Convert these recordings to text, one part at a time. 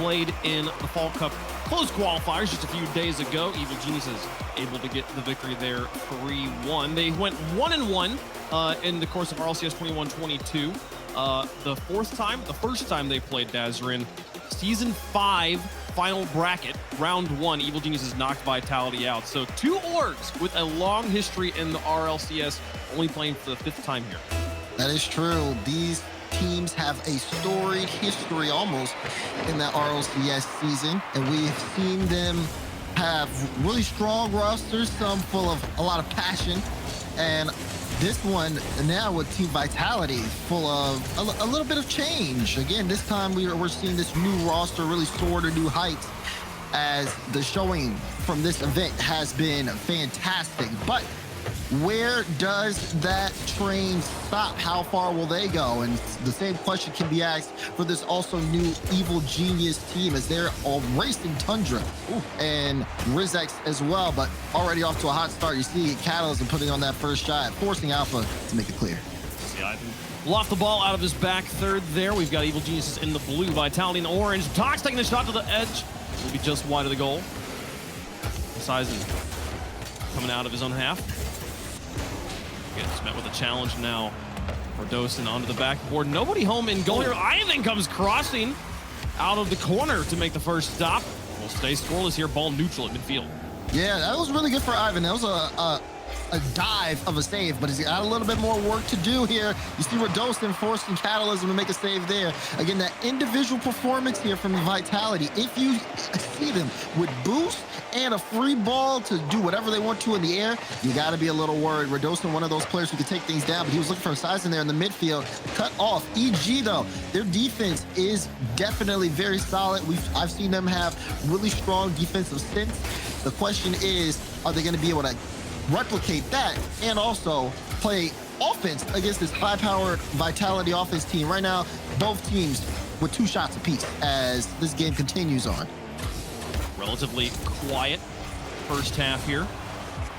played in the Fall Cup close qualifiers just a few days ago. Evil Geniuses able to get the victory there 3-1. They went 1-1 in the course of RLCS 21-22. The first time they played Dazarin, Season 5 final bracket, Round 1, Evil Geniuses knocked Vitality out. So 2 orgs with a long history in the RLCS, only playing for the 5th time here. That is true. These teams have a storied history almost in that RLCS season, and we've seen them have really strong rosters, some full of a lot of passion, and this one now with Team Vitality full of a little bit of change. Again, this time we're seeing this new roster really soar to new heights, as the showing from this event has been fantastic. But where does that train stop? How far will they go? And the same question can be asked for this also new Evil Genius team, as they're all racing Tundra and Rizex as well, but already off to a hot start. You see Catalysm putting on that first shot, forcing Alpha to make it clear. See Ivan loft the ball out of his back third there. We've got Evil Geniuses in the blue, Vitality in orange. Tox taking the shot to the edge. Will be just wide of the goal. Sizen coming out of his own half. Gets met with a challenge now for Dosen onto the backboard. Nobody home in goal here. Ivan comes crossing out of the corner to make the first stop. We'll stay scoreless here, ball neutral at midfield. Yeah, that was really good for Ivan. That was a dive of a save, but he's got a little bit more work to do here. You see Dosen forcing Catalysm to make a save there. Again, that individual performance here from Vitality. If you see them with boost and a free ball to do whatever they want to in the air, you got to be a little worried. Radosin, one of those players who can take things down, but he was looking for a size in there in the midfield. Cut off. EG, though, their defense is definitely very solid. I've seen them have really strong defensive sense. The question is, are they going to be able to replicate that and also play offense against this high-powered Vitality offense team? Right now, both teams with 2 shots apiece as this game continues on. Relatively quiet first half here.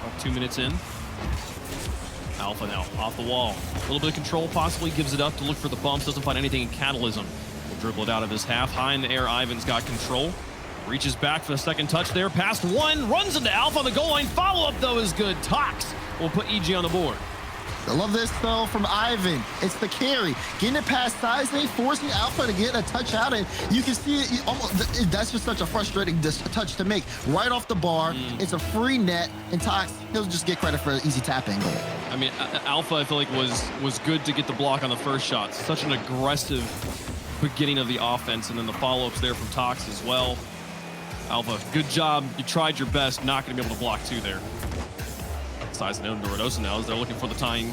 About 2 minutes in. Alpha now off the wall. A little bit of control, possibly gives it up to look for the bumps. Doesn't find anything in Catalysm. Will dribble it out of his half. High in the air, Ivan's got control. Reaches back for the second touch there. Past one, runs into Alpha on the goal line. Follow-up, though, is good. Tox will put EG on the board. I love this, though, from Ivan. It's the carry. Getting it past Size, forcing Alpha to get a touch out, and you can see it almost. That's just such a frustrating touch to make. Right off the bar, it's a free net, and Tox, he'll just get credit for an easy tap-in goal. I mean, Alpha, I feel like, was good to get the block on the first shot. Such an aggressive beginning of the offense, and then the follow-ups there from Tox as well. Alpha, good job. You tried your best. Not going to be able to block 2 there. Size down to Radosa now as they're looking for the tying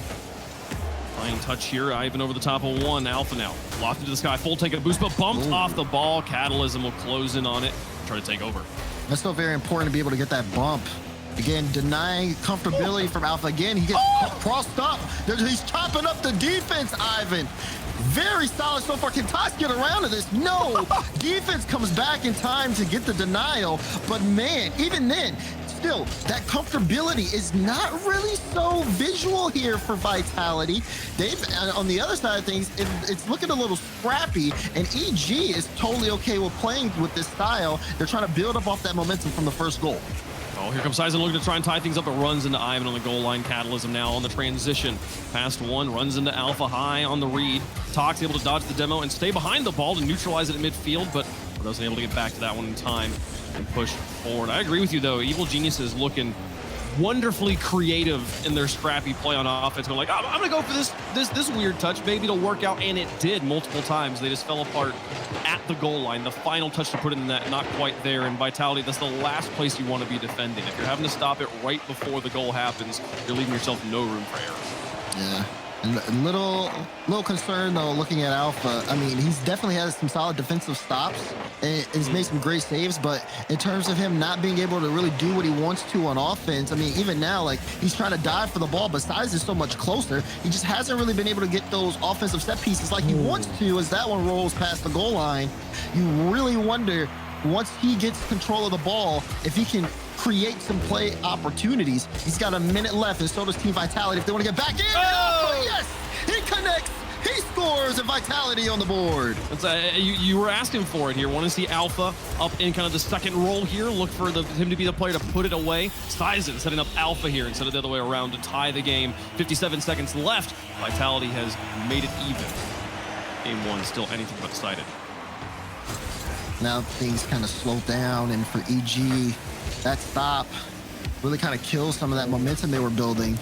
touch here. Ivan over the top of 1. Alpha now locked into the sky. Full take of boost, but bumped off the ball. Catalysm will close in on it. Try to take over. That's still very important to be able to get that bump. Again, denying comfortability from Alpha. Again, he gets crossed up. He's chopping up the defense, Ivan. Very solid so far. Can Tox get around to this? No. Defense comes back in time to get the denial. But man, even then, still, that comfortability is not really so visual here for Vitality. On the other side of things, it's looking a little scrappy, and EG is totally okay with playing with this style. They're trying to build up off that momentum from the first goal. Oh, here comes Sizen looking to try and tie things up, but runs into Ivan on the goal line. Catalysm now on the transition. Past 1, runs into Alpha high on the read. Tox able to dodge the demo and stay behind the ball to neutralize it at midfield, but wasn't able to get back to that one in time and push forward. I agree with you, though. Evil Genius is looking wonderfully creative in their scrappy play on offense. Going like, I'm going to go for this weird touch. Maybe it'll work out, and it did multiple times. They just fell apart at the goal line. The final touch to put in the net, not quite there. And Vitality, that's the last place you want to be defending. If you're having to stop it right before the goal happens, you're leaving yourself no room for errors. Yeah. Little concern, though, looking at Alpha. I mean, he's definitely has some solid defensive stops and he's made some great saves, but in terms of him not being able to really do what he wants to on offense, I mean, even now, like, he's trying to dive for the ball, but Size is so much closer. He just hasn't really been able to get those offensive set pieces like he wants to as that one rolls past the goal line. You really wonder, once he gets control of the ball, if he can create some play opportunities. He's got a minute left, and so does Team Vitality if they want to get back in. Oh, yes! He connects He scores, and Vitality on the board. You were asking for it here. Want to see Alpha up in kind of the second role here. Look for him to be the player to put it away. Sizen setting up Alpha here instead of the other way around to tie the game. 57 seconds left. Vitality has made it even. Game one still anything but decided. Now things kind of slow down, and for EG, that stop really kind of kills some of that momentum they were building.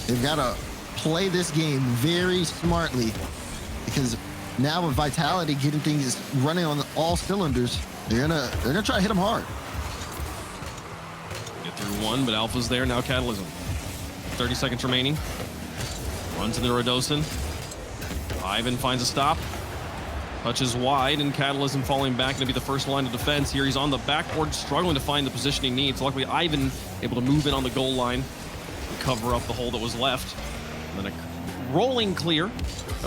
They've got to play this game very smartly, because now with Vitality getting things running on all cylinders, they're gonna try to hit them hard. Get through one, but Alpha's there now. Catalysm. 30 seconds remaining. Runs into Rodosin. Ivan finds a stop. Touches wide, and Catalysm falling back, going to be the first line of defense here. He's on the backboard, struggling to find the position he needs. Luckily, Ivan able to move in on the goal line and cover up the hole that was left. And then a rolling clear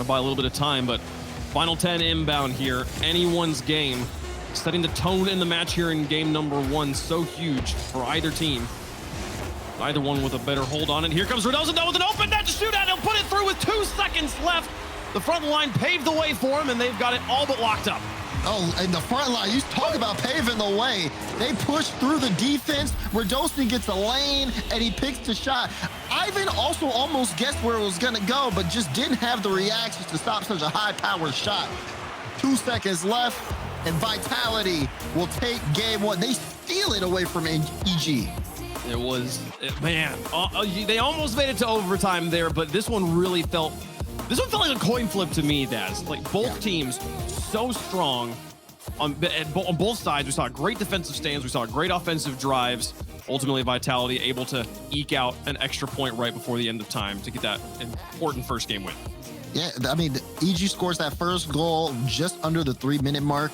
by a little bit of time, but final 10 inbound here. Anyone's game, setting the tone in the match here in game number one. So huge for either team. Either one with a better hold on it. Here comes Rodosin though with an open net to shoot at. He'll put it through with 2 seconds left. The front line paved the way for him, and they've got it all but locked up. Oh, and the front line, you talk about paving the way. They push through the defense. Rodosin gets a lane, and he picks the shot. Ivan also almost guessed where it was going to go, but just didn't have the reactions to stop such a high-powered shot. 2 seconds left, and Vitality will take game one. They steal it away from EG. It was, man, they almost made it to overtime there, but this one really felt... This one felt like a coin flip to me, Daz. Like both teams so strong on both sides. We saw great defensive stands. We saw great offensive drives. Ultimately, Vitality able to eke out an extra point right before the end of time to get that important first game win. Yeah, I mean, EG scores that first goal just under the 3-minute mark.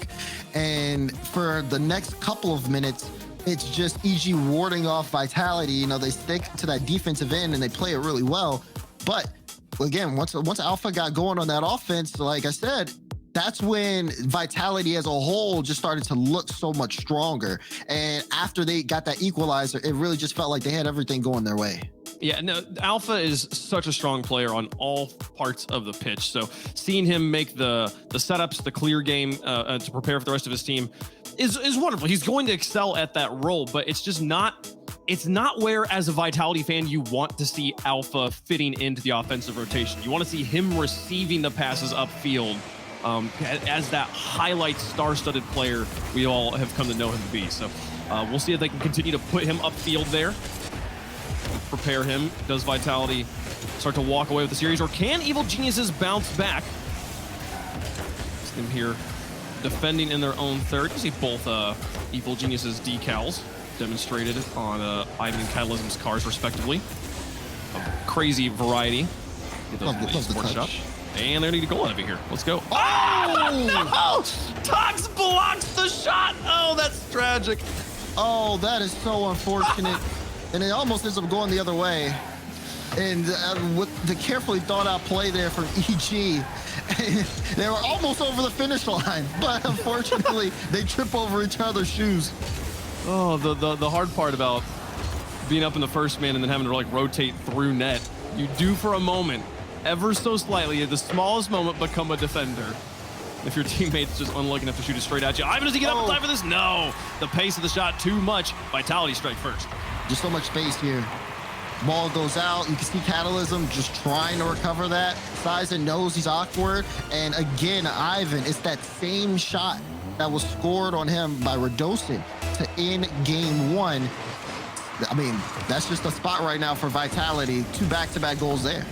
And for the next couple of minutes, it's just EG warding off Vitality. You know, they stick to that defensive end and they play it really well. But again, once Alpha got going on that offense, like I said, that's when Vitality as a whole just started to look so much stronger. And after they got that equalizer, it really just felt like they had everything going their way. Yeah, no, Alpha is such a strong player on all parts of the pitch. So seeing him make the setups, the clear game to prepare for the rest of his team is wonderful. He's going to excel at that role, but it's just not... It's not where, as a Vitality fan, you want to see Alpha fitting into the offensive rotation. You want to see him receiving the passes upfield as that highlight star-studded player we all have come to know him to be. So we'll see if they can continue to put him upfield there, prepare him. Does Vitality start to walk away with the series, or can Evil Geniuses bounce back? See them here defending in their own third. You see both Evil Geniuses decals demonstrated on Ivan and Catalysm's cars, respectively. A crazy variety. Love the touch. And they need a goal out of it here. Let's go. Oh, no! Tox blocks the shot. Oh, that's tragic. Oh, that is so unfortunate. And it almost ends up going the other way. And with the carefully thought out play there from EG, they were almost over the finish line, but unfortunately they trip over each other's shoes. Oh, the hard part about being up in the first man and then having to like rotate through net, you do for a moment, ever so slightly, at the smallest moment, become a defender. If your teammate's just unlucky enough to shoot it straight at you. Ivan, does he get up in time for this? No. The pace of the shot too much. Vitality strike first. Just so much space here. Ball goes out. You can see Catalysm just trying to recover that. Sizen knows he's awkward. And again, Ivan, it's that same shot that was scored on him by Rodosin to end game one. I mean, that's just a spot right now for Vitality. 2 back-to-back goals there.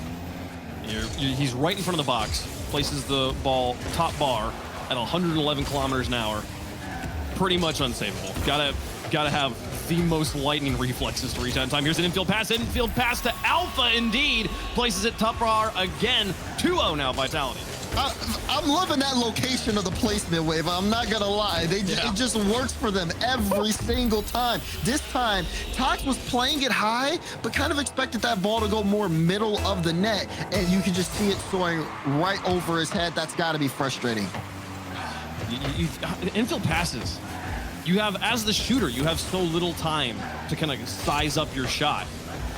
He's right in front of the box. Places the ball top bar at 111 kilometers an hour. Pretty much unsavable. Gotta have the most lightning reflexes to reach out in time. Here's an infield pass to Alpha indeed. Places it top bar again. 2-0 now, Vitality. I'm loving that location of the placement, Wave. I'm not gonna lie. It just works for them every single time. This time, Tox was playing it high, but kind of expected that ball to go more middle of the net, and you can just see it soaring right over his head. That's gotta be frustrating. Infield passes. You have, as the shooter, you have so little time to kind of size up your shot.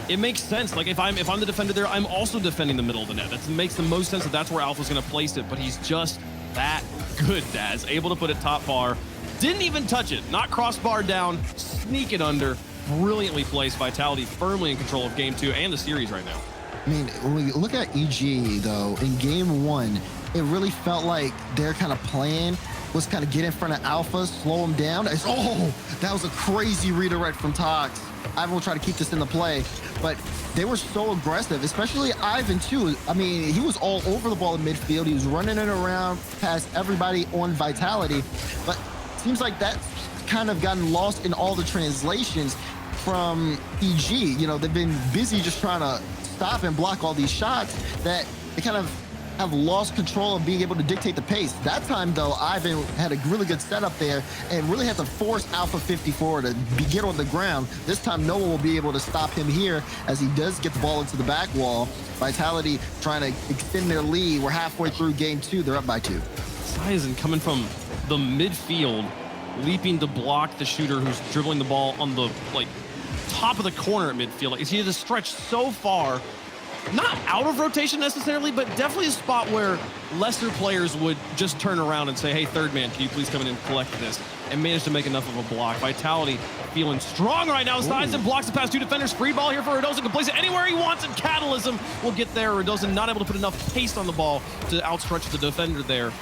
it makes sense. Like if I'm the defender there, I'm also defending the middle of the net. That makes the most sense that's where Alpha's going to place it. But he's just that good, Daz. Able to put it top bar. Didn't even touch it. Not crossbar down. Sneak it under. Brilliantly placed. Vitality firmly in control of game 2 and the series right now. I mean, when we look at EG though, in game 1, it really felt like their kind of plan was kind of get in front of Alpha, slow him down. That was a crazy redirect from Tox. Ivan will try to keep this in the play, but they were so aggressive, especially Ivan too. I mean, he was all over the ball in midfield. He was running it around past everybody on Vitality, but seems like that's kind of gotten lost in all the translations from EG. You know, they've been busy just trying to stop and block all these shots that they kind of have lost control of being able to dictate the pace. That time though, Ivan had a really good setup there and really had to force Alpha 54 to get on the ground. This time no one will be able to stop him here as he does get the ball into the back wall. Vitality trying to extend their lead. We're halfway through game 2. They're up by 2. Sizen coming from the midfield, leaping to block the shooter who's dribbling the ball on the top of the corner at midfield. Like, he had to stretch so far, not out of rotation necessarily, but definitely a spot where lesser players would just turn around and say, hey, third man, can you please come in and collect this? And manage to make enough of a block. Vitality feeling strong right now. Sizen blocks it past 2 defenders. Free ball here for Radosin. Can place it anywhere he wants, and Catalysm will get there. Radosin not able to put enough pace on the ball to outstretch the defender there.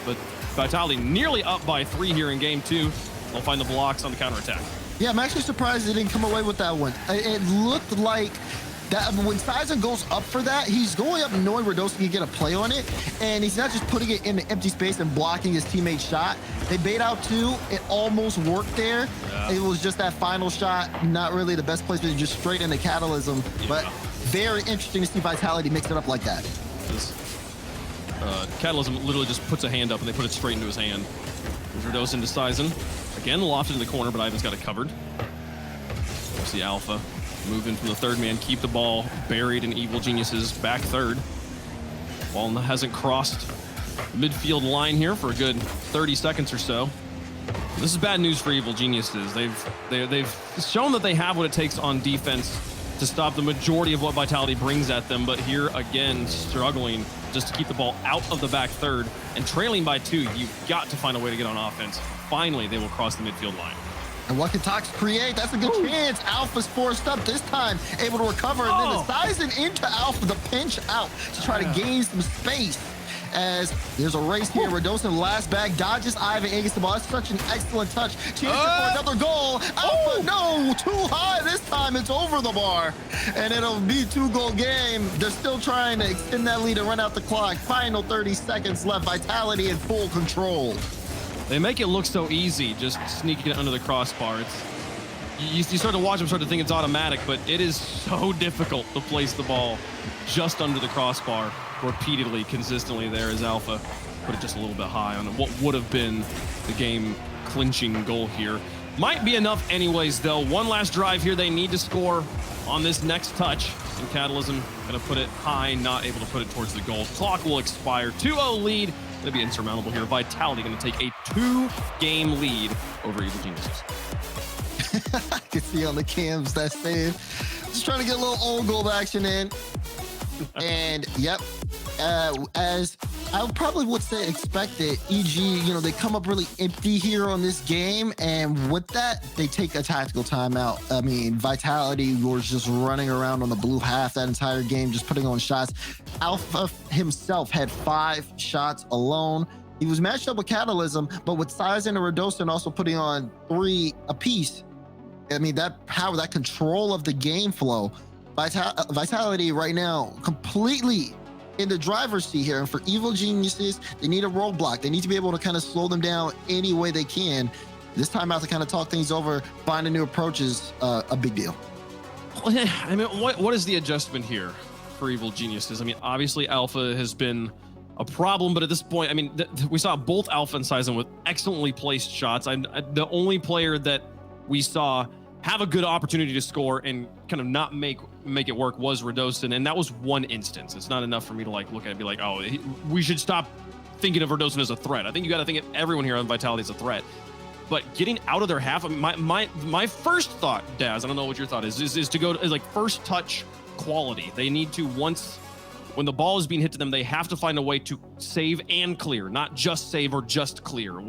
But Vitality nearly up by 3 here in game 2. They'll find the blocks on the counterattack. Yeah, I'm actually surprised they didn't come away with that one. It looked like that when Sizen goes up for that, he's going up knowing Radosin can get a play on it, and he's not just putting it in the empty space and blocking his teammate's shot. They bait out 2. It almost worked there. Yeah. It was just that final shot, not really the best placement, just straight into Catalysm. Yeah. But very interesting to see Vitality mix it up like that. Catalysm literally just puts a hand up and they put it straight into his hand. Radosin to Sizen. Again, lofted in the corner, but Ivan's got it covered. We'll see Alpha move in from the third man, keep the ball buried in Evil Genius's back third. Ball hasn't crossed the midfield line here for a good 30 seconds or so. This is bad news for Evil Geniuses. They've shown that they have what it takes on defense to stop the majority of what Vitality brings at them, but here again, struggling just to keep the ball out of the back third and trailing by 2. You've got to find a way to get on offense. Finally, they will cross the midfield line. And what can Tox create? That's a good chance. Alpha's forced up this time, able to recover, and then the Sizen into Alpha, the pinch out to try to gain some space. As there's a race here, Radosin last bag, dodges Ivan against the ball. That's such an excellent touch. Chance for another goal. Alpha, no, too high this time. It's over the bar, and it'll be a 2-goal game. They're still trying to extend that lead and run out the clock. Final 30 seconds left. Vitality in full control. They make it look so easy, just sneaking it under the crossbar. You start to watch them, start to think it's automatic, but it is so difficult to place the ball just under the crossbar repeatedly, consistently there as Alpha put it just a little bit high on what would have been the game clinching goal here. Might be enough anyways, though. One last drive here. They need to score on this next touch, and Catalysm gonna put it high, not able to put it towards the goal. Clock will expire. 2-0 lead. Gonna be insurmountable here. Vitality gonna take a 2-game lead over Evil Geniuses. I can see on the cams that save. Just trying to get a little old goal action in. And yep, as I probably would say expected, EG, you know, they come up really empty here on this game, and with that, they take a tactical timeout. I mean, Vitality was just running around on the blue half that entire game, just putting on shots. Alpha himself had 5 shots alone. He was matched up with Catalysm, but with Sizen and Radosin also putting on 3 apiece. I mean, that power, that control of the game flow. Vitality right now completely in the driver's seat here, and for Evil Geniuses, they need a roadblock. They need to be able to kind of slow them down any way they can. This time out to kind of talk things over, find a new approach is a big deal. I mean, what is the adjustment here for Evil Geniuses? I mean, obviously Alpha has been a problem, but at this point, I mean, we saw both Alpha and Sizen with excellently placed shots. The only player that we saw have a good opportunity to score and kind of not make it work was Radosin, and that was one instance. It's not enough for me to like look at it and be like, oh, we should stop thinking of Radosin as a threat. I think you got to think of everyone here on Vitality as a threat. but getting out of their half, I mean, my first thought, Daz, I don't know what your thought is to go to like first touch quality. They need to, once when the ball is being hit to them, they have to find a way to save and clear, not just save or just clear.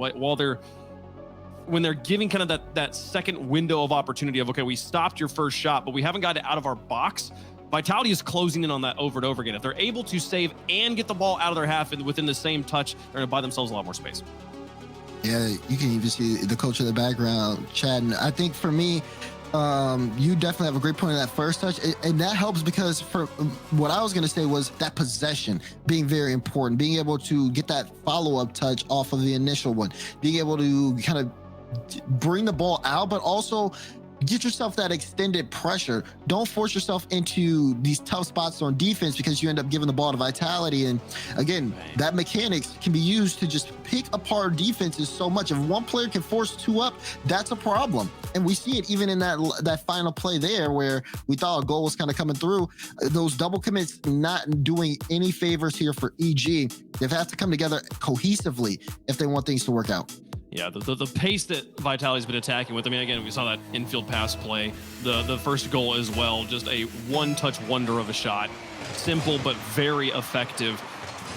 When they're giving kind of that second window of opportunity of, okay, we stopped your first shot, but we haven't got it out of our box. Vitality is closing in on that over and over again. If they're able to save and get the ball out of their half and within the same touch, they're going to buy themselves a lot more space. Yeah, you can even see the coach in the background chatting. I think for me, you definitely have a great point in that first touch, and that helps because for what I was going to say was that possession being very important, being able to get that follow-up touch off of the initial one, being able to kind of bring the ball out, but also get yourself that extended pressure. Don't force yourself into these tough spots on defense because you end up giving the ball to Vitality. And again, that mechanics can be used to just pick apart defenses so much. If one player can force two up, that's a problem. And we see it even in that final play there where we thought a goal was kind of coming through. Those double commits not doing any favors here for EG. They have to come together cohesively if they want things to work out. Yeah, the pace that Vitality's been attacking with. I mean, again, we saw that infield pass play, the first goal as well, just a one-touch wonder of a shot. Simple, but very effective.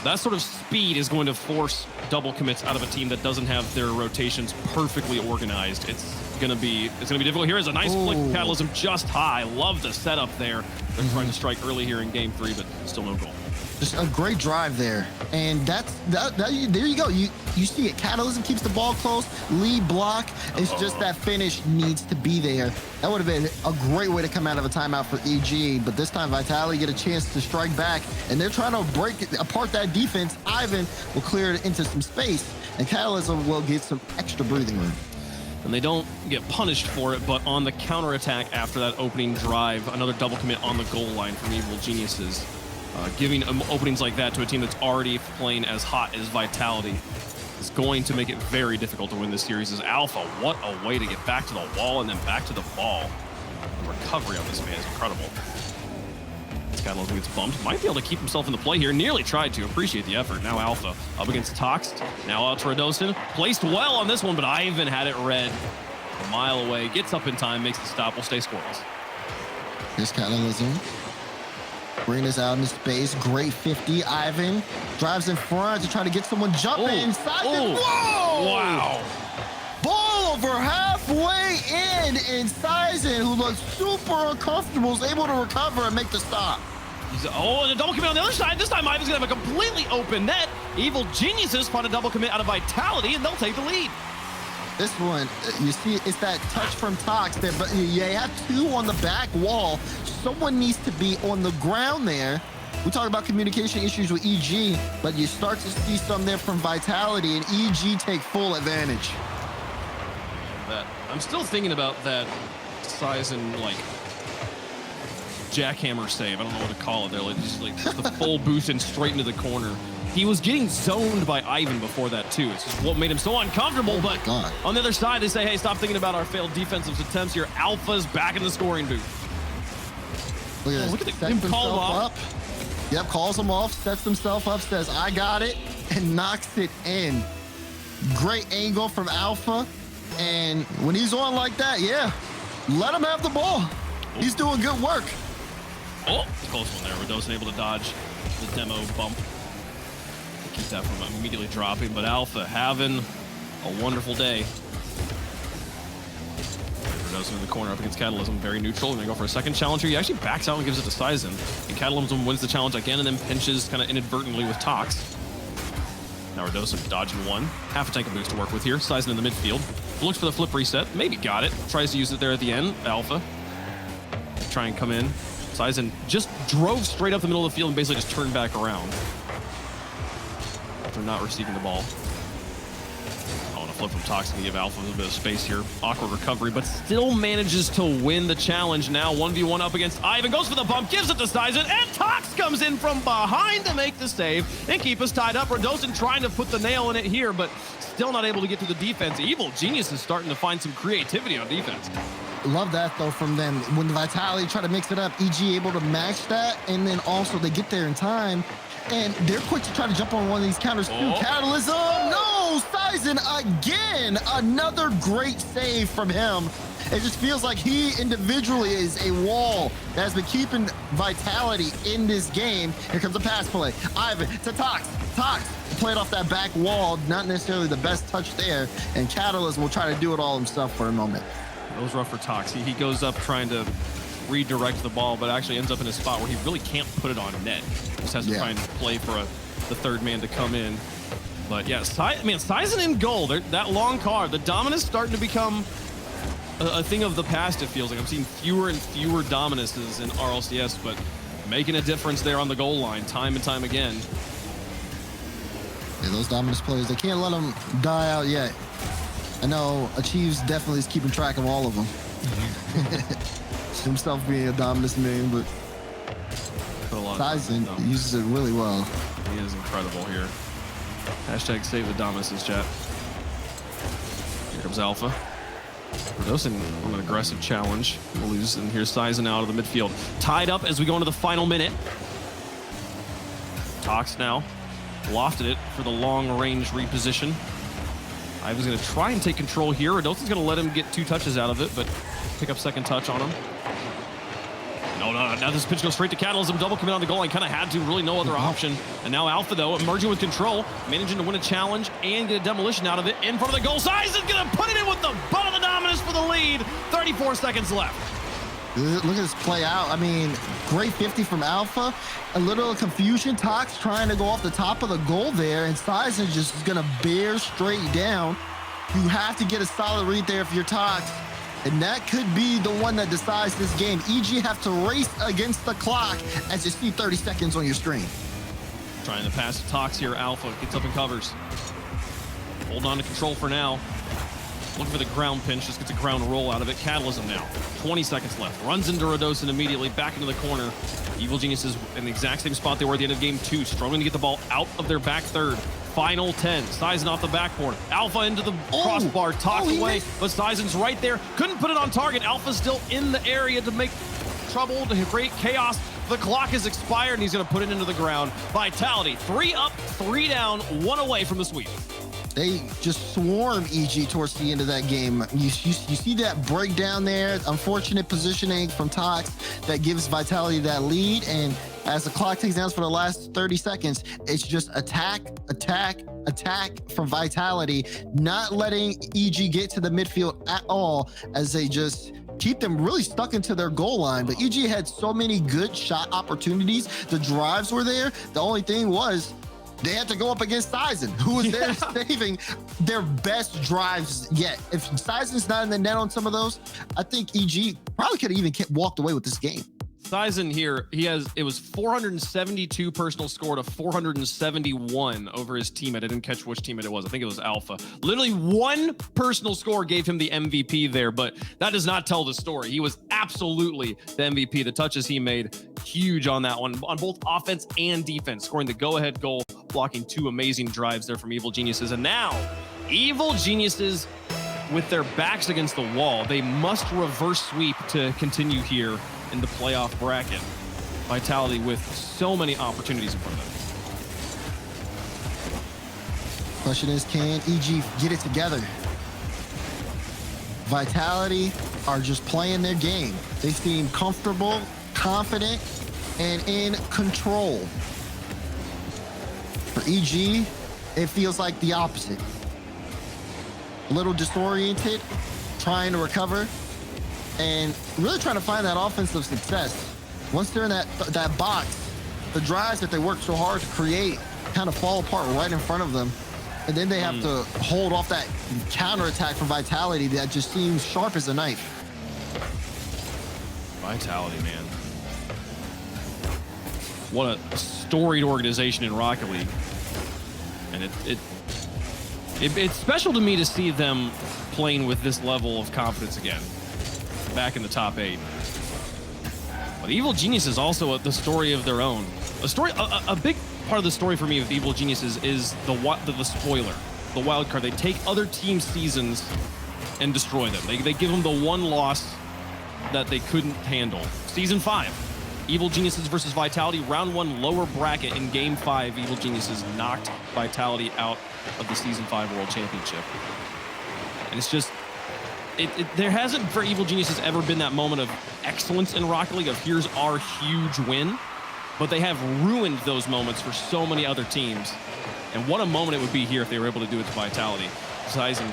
That sort of speed is going to force double commits out of a team that doesn't have their rotations perfectly organized. It's gonna be difficult. Here is a nice flick of Catalysm just high. Love the setup there. They're trying to strike early here in game 3, but still no goal. Just a great drive there, and there you go. You see it. Catalysm keeps the ball close, lead block. It's just that finish needs to be there. That would have been a great way to come out of a timeout for EG, but this time Vitality get a chance to strike back, and they're trying to break apart that defense. Ivan will clear it into some space, and Catalysm will get some extra breathing room. And they don't get punished for it, but on the counterattack after that opening drive, another double commit on the goal line from Evil Geniuses. Giving openings like that to a team that's already playing as hot as Vitality is going to make it very difficult to win this series. As Alpha, what a way to get back to the wall and then back to the ball. The recovery on this man is incredible. Catalysm gets bumped, might be able to keep himself in the play here. Nearly tried to. Appreciate the effort. Now Alpha up against Tox. Now out to Radosin. Placed well on this one, but Ivan had it read a mile away. Gets up in time, makes the stop. Will stay scoreless. Here's Catalysm. Bring this out into space. Great 50. Ivan drives in front to try to get someone jumping inside. Whoa! Wow. Ball over halfway in, and Sizen, who looks super uncomfortable, is able to recover and make the stop. And a double commit on the other side. This time Ivan's going to have a completely open net. Evil Geniuses find a double commit out of Vitality, and they'll take the lead. This one, you see, it's that touch from Tox there, but you have two on the back wall. Someone needs to be on the ground there. We talk about communication issues with EG, but you start to see some there from Vitality, and EG take full advantage. I'm still thinking about that Sizen, like, jackhammer save. I don't know what to call it. They're like, just like the full boost and straight into the corner. He was getting zoned by Ivan before that, too. It's just what made him so uncomfortable. But on the other side, they say, hey, stop thinking about our failed defensive attempts here. Alpha's back in the scoring booth. Look at him call him off. Yep, calls him off, sets himself up, says, I got it, and knocks it in. Great angle from Alpha. And when he's on like that, yeah, let him have the ball. He's doing good work. Oh, close one there. Radosin able to dodge the demo bump. Keep that from immediately dropping, but Alpha having a wonderful day. Radosin in the corner up against Catalysm, very neutral. And they go for a second challenge here. He actually backs out and gives it to Sizen. And Catalysm wins the challenge again and then pinches kind of inadvertently with Tox. Now Radosin dodging one. Half a tank of boost to work with here. Sizen in the midfield. Looks for the flip reset. Maybe got it. Tries to use it there at the end. Alpha. Try and come in. Sizen just drove straight up the middle of the field and basically just turned back around. After not receiving the ball. On a flip from Tox to give Alpha a little bit of space here. Awkward recovery, but still manages to win the challenge. Now 1v1 up against Ivan. Goes for the bump, gives it to Sizen, and Tox comes in from behind to make the save and keep us tied up. Radosin trying to put the nail in it here, but still not able to get to the defense. Evil Genius is starting to find some creativity on defense. Love that, though, from them. When the Vitality try to mix it up, EG able to match that, and then also they get there in time, and they're quick to try to jump on one of these counters, too. Catalysm, no! Sizen again, another great save from him. It just feels like he individually is a wall that has been keeping Vitality in this game. Here comes a pass play. Ivan to Tox. Tox played off that back wall. Not necessarily the best touch there. And Catalyst will try to do it all himself for a moment. It was rough for Tox. He goes up trying to redirect the ball, but actually ends up in a spot where he really can't put it on net. Just has to try and play for the third man to come in. But yeah, Sizen in goal. That long card, the Dominus starting to become a thing of the past, it feels like. I'm seeing fewer and fewer Dominuses in RLCS, but making a difference there on the goal line time and time again. Yeah, those Dominus players, they can't let them die out yet. I know Achieves definitely is keeping track of all of them. Himself being a Dominus main, but Sizen uses it really well. He is incredible here. Hashtag save the Dominuses, chat. Here comes Alpha. Rodosin on an aggressive challenge. We'll lose, and here's Sizen out of the midfield. Tied up as we go into the final minute. Tox now. Lofted it for the long-range reposition. Ivan's going to try and take control here. Rodosin's going to let him get 2 touches out of it, but pick up second touch on him. No, now this pitch goes straight to Catalysm. Double commit on the goal line. Kind of had to, really no other option. And now Alpha, though, emerging with control, managing to win a challenge and get a demolition out of it in front of the goal. Sizen's going to put it in with the butt of the Dominus for the lead. 34 seconds left. Look at this play out. I mean, great 50 from Alpha. A little confusion. Tox trying to go off the top of the goal there, and Sizen just is going to bear straight down. You have to get a solid read there if you're Tox. And that could be the one that decides this game. EG have to race against the clock as you see 30 seconds on your screen. Trying to pass to Tox here. Alpha gets up and covers. Hold on to control for now. Looking for the ground pinch, just gets a ground roll out of it. Catalysm now, 20 seconds left. Runs into Rodosin immediately, back into the corner. Evil Geniuses in the exact same spot they were at the end of game 2, struggling to get the ball out of their back third. Final 10, Sizen off the backboard. Alpha into the crossbar, Tox away, but Sizen's right there. Couldn't put it on target. Alpha's still in the area to make trouble, to create chaos. The clock is expired, and he's gonna put it into the ground. Vitality, 3 up, 3 down, 1 away from the sweep. They just swarm EG towards the end of that game. You see that breakdown there, unfortunate positioning from Tox that gives Vitality that lead. And as the clock ticks down for the last 30 seconds, it's just attack, attack, attack from Vitality, not letting EG get to the midfield at all as they just keep them really stuck into their goal line. But EG had so many good shot opportunities. The drives were there. The only thing was, they had to go up against Sizen, who was there saving their best drives yet. If Sizen's not in the net on some of those, I think EG probably could have even walked away with this game. Sizen here, it was 472 personal score to 471 over his teammate. I didn't catch which teammate it was. I think it was Alpha. Literally 1 personal score gave him the MVP there, but that does not tell the story. He was absolutely the MVP. The touches he made, huge on that one, on both offense and defense, scoring the go-ahead goal, blocking 2 amazing drives there from Evil Geniuses. And now, Evil Geniuses, with their backs against the wall, they must reverse sweep to continue here in the playoff bracket. Vitality with so many opportunities in front of them. Question is, can EG get it together? Vitality are just playing their game. They seem comfortable, confident, and in control. For EG, it feels like the opposite. A little disoriented, trying to recover, and really trying to find that offensive success. Once they're in that box, the drives that they work so hard to create kind of fall apart right in front of them. And then they have to hold off that counterattack from Vitality that just seems sharp as a knife. Vitality, man. What a storied organization in Rocket League. And it's special to me to see them playing with this level of confidence again, back in the top 8. But Evil Genius is also the story of their own. A big part of the story for me with Evil Geniuses is the spoiler, the wild card. They take other teams' seasons and destroy them. They give them the one loss that they couldn't handle. Season 5, Evil Geniuses versus Vitality, round 1 lower bracket in game 5. Evil Geniuses knocked Vitality out of the Season 5 World Championship. And it's just, there hasn't for Evil Geniuses ever been that moment of excellence in Rocket League of here's our huge win, but they have ruined those moments for so many other teams. And what a moment it would be here if they were able to do it to Vitality. Sizen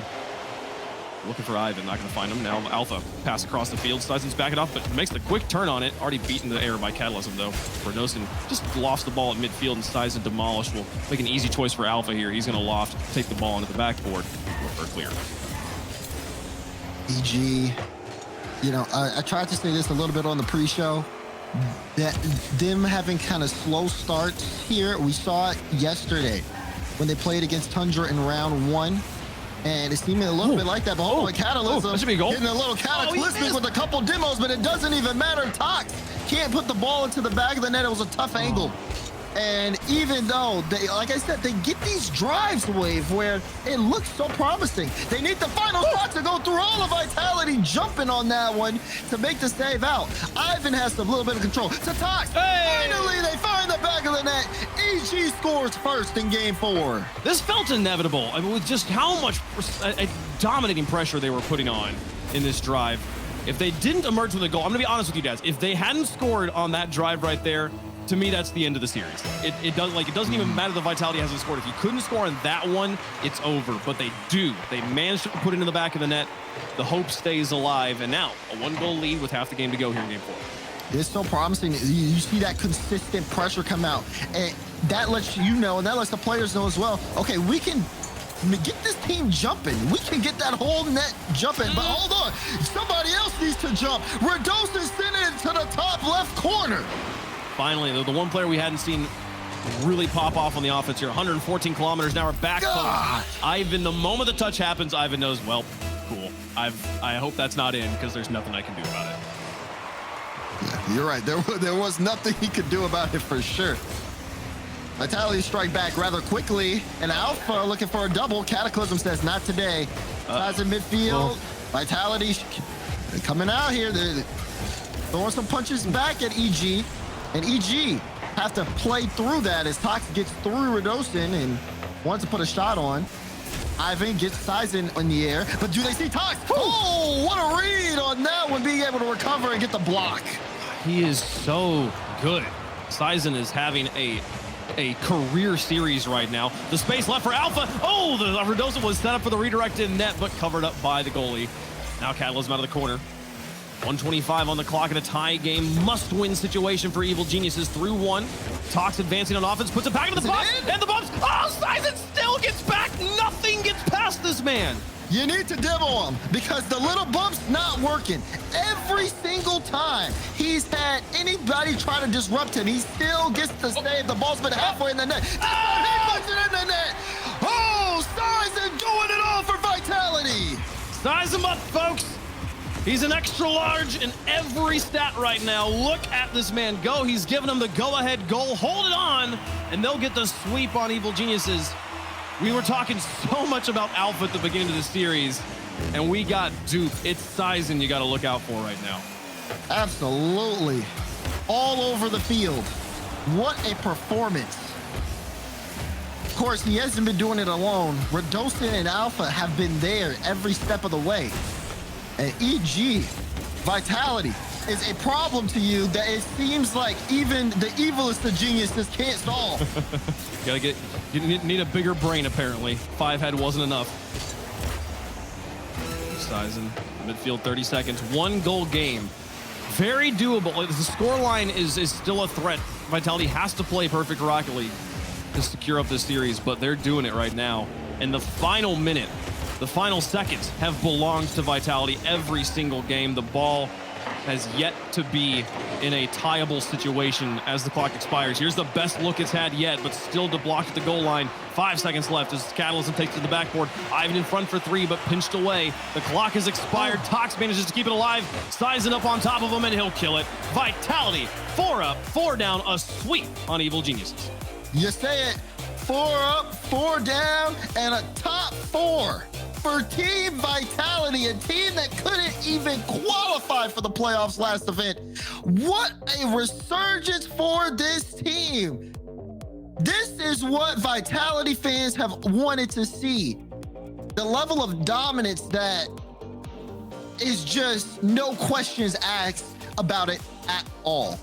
looking for Ivan, not going to find him. Now Alpha pass across the field. Sizen's backing off, but makes the quick turn on it. Already beaten the air by Catalysm, though. Verdosen just lost the ball at midfield, and Sizen demolished. Will make an easy choice for Alpha here. He's going to loft, take the ball into the backboard for clear. EG, you know, I tried to say this a little bit on the pre-show, that them having kind of slow starts here, we saw it yesterday when they played against Tundra in round 1. And it seemed a little bit like that, but hold on, Catalysm that should be a goal. getting a little cataclysmic with a couple demos, but it doesn't even matter. Tox can't put the ball into the back of the net. It was a tough angle. And even though, they, like I said, they get these drives, Wave, where it looks so promising. They need the final shot to go through all of Vitality, jumping on that one to make the save out. Ivan has a little bit of control. To Tox, finally they find the back of the net. EG scores first in game 4. This felt inevitable. I mean, with just how much dominating pressure they were putting on in this drive. If they didn't emerge with a goal, I'm gonna be honest with you guys, if they hadn't scored on that drive right there, to me, that's the end of the series. It doesn't even matter that Vitality hasn't scored. If you couldn't score on that one, it's over. But they do. They managed to put it in the back of the net. The hope stays alive. And now, a 1-goal lead with half the game to go here in game 4. It's so promising. You see that consistent pressure come out. And that lets you know, and that lets the players know as well, okay, we can get this team jumping. We can get that whole net jumping. But hold on. Somebody else needs to jump. Verdosen sent it to the top left corner. Finally, the one player we hadn't seen really pop off on the offense here. 114 kilometers an hour back. Ivan, the moment the touch happens, Ivan knows, well, cool. I hope that's not in because there's nothing I can do about it. Yeah, you're right. There was nothing he could do about it for sure. Vitality strike back rather quickly. And Alpha looking for a double. Cataclysm says not today. Size in midfield. Vitality coming out here. They're throwing some punches back at EG. And EG have to play through that as Tox gets through Verdosen and wants to put a shot on. Ivan gets Sizen in the air, but do they see Tox? Oh, what a read on that one, being able to recover and get the block. He is so good. Sizen is having a career series right now. The space left for Alpha. Oh, the Verdosen was set up for the redirected net, but covered up by the goalie. Now Catalysm out of the corner. 125 on the clock in a tie game. Must-win situation for Evil Geniuses through 1. Tox advancing on offense, puts it back into the box, and the bumps. Oh, Sizen still gets back. Nothing gets past this man. You need to demo him because the little bump's not working. Every single time he's had anybody try to disrupt him, he still gets to save. The ball's been halfway in the net. He puts it in the net. Oh, Sizen doing it all for Vitality. Size him up, folks. He's an extra large in every stat right now. Look at this man go. He's giving them the go-ahead goal. Hold it on, and they'll get the sweep on Evil Geniuses. We were talking so much about Alpha at the beginning of the series, and we got duped. It's Sizen you got to look out for right now. Absolutely. All over the field. What a performance. Of course, he hasn't been doing it alone. Verdosen and Alpha have been there every step of the way. And EG, Vitality, is a problem to you that it seems like even the evilest of geniuses can't solve. You need a bigger brain, apparently. 5-head wasn't enough. Sizen, midfield 30 seconds. 1-goal game. Very doable. The scoreline is still a threat. Vitality has to play perfect Rocket League to secure up this series, but they're doing it right now. And the final minute, the final seconds have belonged to Vitality every single game. The ball has yet to be in a tieable situation as the clock expires. Here's the best look it's had yet, but still to block at the goal line. 5 seconds left as Catalysm takes to the backboard. Ivan in front for 3, but pinched away. The clock has expired. Tox manages to keep it alive. Sizen up on top of him, and he'll kill it. Vitality, 4 up, 4 down, a sweep on Evil Geniuses. You say it, 4 up, 4 down, and a top 4. for Team Vitality, a team that couldn't even qualify for the playoffs last event. What a resurgence for this team. This is what Vitality fans have wanted to see. The level of dominance that is just no questions asked about it at all.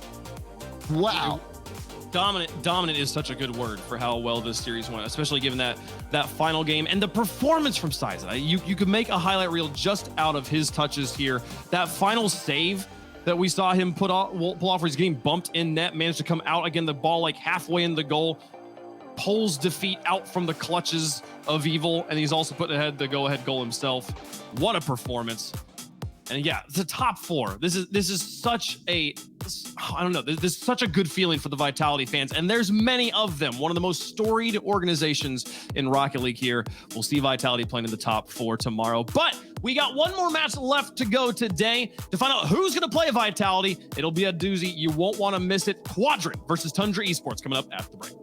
Wow. Dominant is such a good word for how well this series went, especially given that final game and the performance from Siza. You could make a highlight reel just out of his touches here. That final save that we saw him pull off where he's getting bumped in net, managed to come out again, the ball like halfway in the goal, pulls defeat out from the clutches of evil, and he's also put ahead the go-ahead goal himself. What a performance. And yeah, it's a top 4. This is such a, I don't know, this is such a good feeling for the Vitality fans, and there's many of them. One of the most storied organizations in Rocket League here. We'll see Vitality playing in the top 4 tomorrow, but we got one more match left to go today to find out who's going to play Vitality. It'll be a doozy. You won't want to miss it. Quadrant versus Tundra Esports coming up after the break.